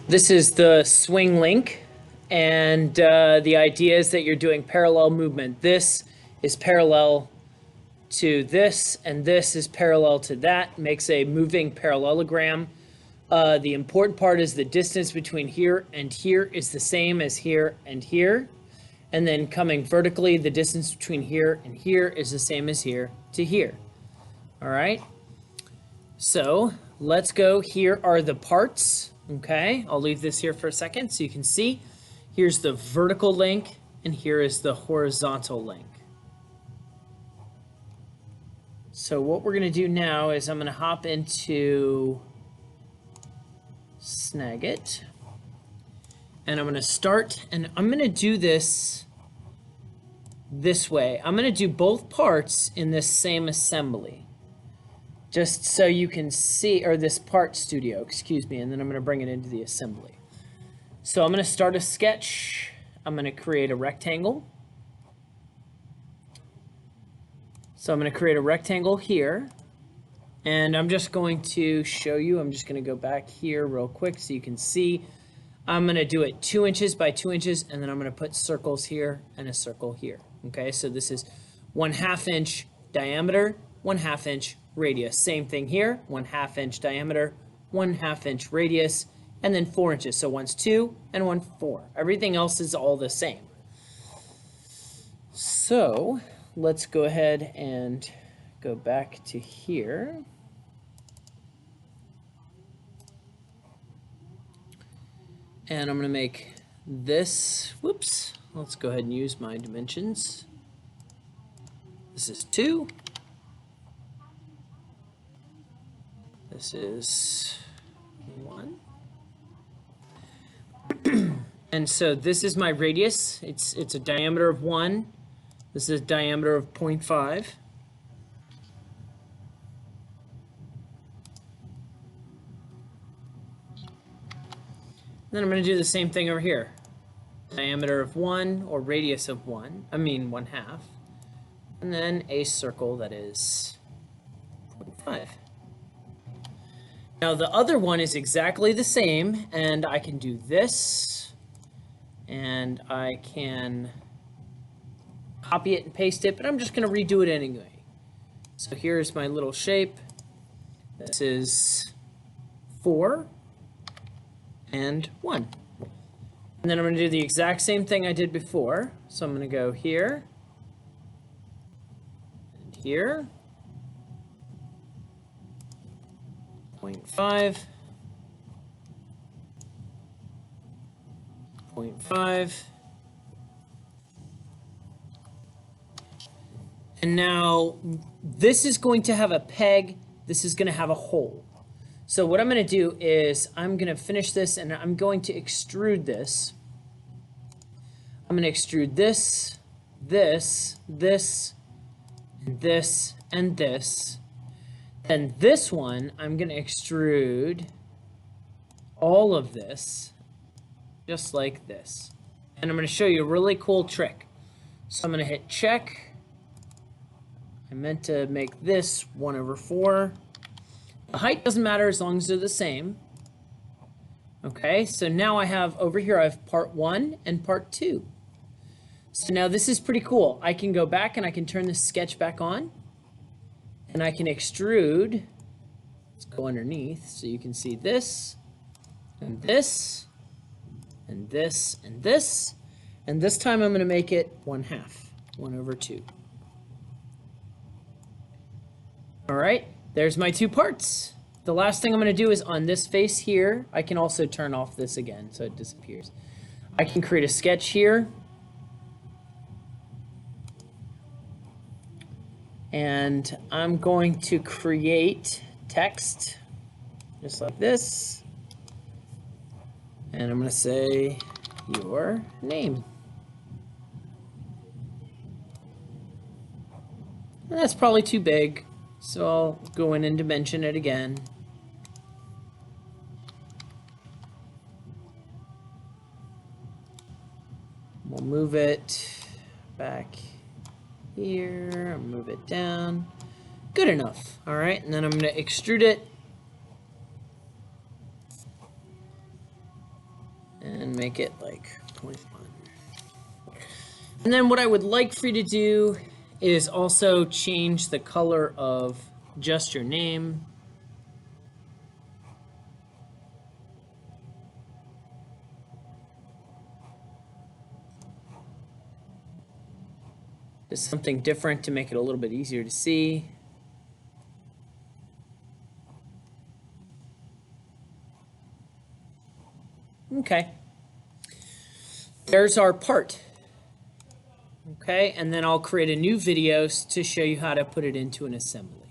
This is the swing link, and the idea is that you're doing parallel movement. This is parallel to this, and this is parallel to that, makes a moving parallelogram. The important part is the distance between here and here is the same as here and here. And then coming vertically, the distance between here and here is the same as here to here. All right. So let's go. Here are the parts. Okay, I'll leave this here for a second so you can see. Here's the vertical link, and here is the horizontal link. So what we're going to do now is I'm going to hop into Snagit, and I'm going to start, and I'm going to do this way. I'm going to do both parts in this same assembly, just so you can see, or this part studio, excuse me, and then I'm going to bring it into the assembly. So I'm going to start a sketch. I'm going to create a rectangle. So I'm going to create a rectangle here, and I'm just going to show you. I'm just going to go back here real quick so you can see. I'm going to do it 2 inches by 2 inches, and then I'm going to put circles here and a circle here. Okay, so this is 1/2 inch diameter, 1/2 inch radius. Same thing here, 1/2 inch diameter, 1/2 inch radius, and then 4 inches. So one's 2 and one's 4. Everything else is all the same. So let's go ahead and go back to here. And I'm going to make this, whoops, let's go ahead and use my dimensions. This is 2. This is 1. And so this is my radius. It's a diameter of 1. This is a diameter of 0.5. Then I'm going to do the same thing over here. Diameter of 1, or radius of 1, I mean 1/2. And then a circle that is 0.5. Now the other one is exactly the same, and I can do this, and I can copy it and paste it, but I'm just going to redo it anyway. So here's my little shape. This is 4 and 1. And then I'm going to do the exact same thing I did before. So I'm going to go here and here. 0.5. 0.5. And now this is going to have a peg. This is going to have a hole. So what I'm going to do is I'm going to finish this, and I'm going to extrude this. I'm going to extrude this, this, this, and this, and this. And this one, I'm going to extrude all of this, just like this. And I'm going to show you a really cool trick. So I'm going to hit check. I meant to make this 1/4. The height doesn't matter as long as they're the same. Okay, so now I have, over here, I have part 1 and part 2. So now this is pretty cool. I can go back and I can turn this sketch back on. And I can extrude. Let's go underneath so you can see this, and this, and this, and this. And this time I'm going to make it 1/2, 1/2. All right, there's my 2 parts. The last thing I'm going to do is on this face here, I can also turn off this again so it disappears. I can create a sketch here. And I'm going to create text just like this. And I'm going to say your name. And that's probably too big, so I'll go in and dimension it again. We'll move it back here, move it down. Good enough. All right, and then I'm going to extrude it. make it like 0.1. And then what I would like for you to do is also change the color of just your name. Just something different to make it a little bit easier to see. Okay. There's our part. Okay, and then I'll create a new video to show you how to put it into an assembly.